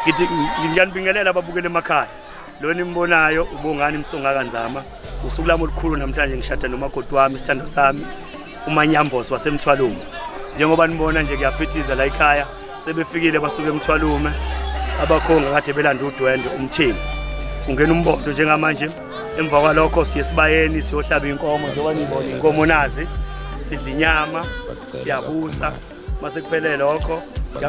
ngithi ngiyanibingelela ababukeli emakhaya lo nimbonayo ubongani Msonga Kanzama usuku lami olukhulu namhlanje ngishada nomakoti wami isithando sami uManyambozi waseMthwalume njengoba nibona nje kuyaphithiza la ekhaya sebefikile basuke eMthwalume abakhonga kade belanda udwende umthengi ungena umbondo njengamanje emva kwalokho siye sibayeni siyohlaba inkomo njengoba nibona inkomo nazi sidla inyama siyabusa mase kuphelele lokho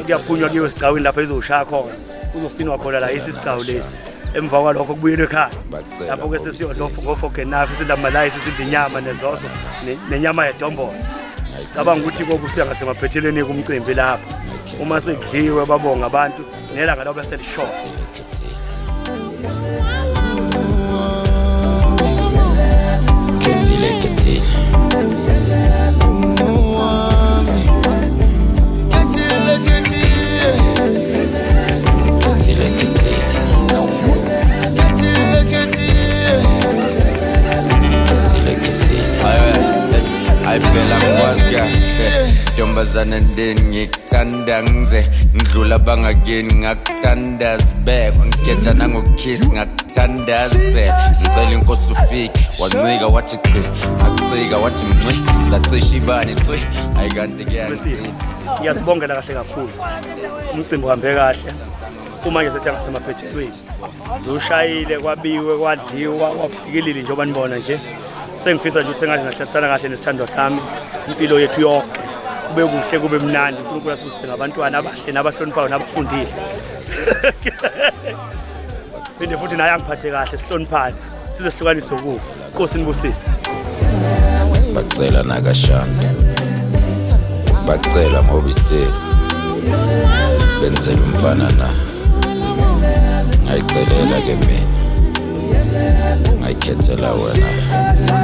kuyaphunywa kiwe sigcawini lapha izoshaya khona uzosinwa khona la isisigcawu lesi emva kwalokho kubuyelwe ekhaya lapho ke sesiyodlofa ngofogenafi silamalaya sidla inyama nezoso nenyama yedombola cabanga ukuthi kokusiya ngasemaphetheleni kumcimbi lapha uma sekudliwe babonga abantu nelanga lobe selishona Ntombazana ndeni ngikuthanda ngize ngidlula bangakeni ngakuthanda sibekwa ngikhetha nangokiss ngakuthandaze ngicela inkosi ufike wancika wathi qi ngacika wathi mncwi zacisha ibani qi ayikanti kuyanti ngiyazibongela kahle kakhulu umcimbi uhambe kahle uma nje sethi ngasemaphethelweni zoshayile kwabiwe kwadliwa kwafikilile njengoba nibona nje sengifisa nje ukuthi sengathi ngahlalisana kahle nesithando sami impilo yethu yonke kube kuhle kube mnandi uNkulunkulu asibusise ngabantwana abahle nabahloniphayo nabafundile phinde futhi naye angiphathe kahle sihloniphane size sihlukanise ukufa Nkosi nibusise bacela nakashana bacela ngoba iseli benzela umfana na ngayicelela ke mina ngayikhethela wena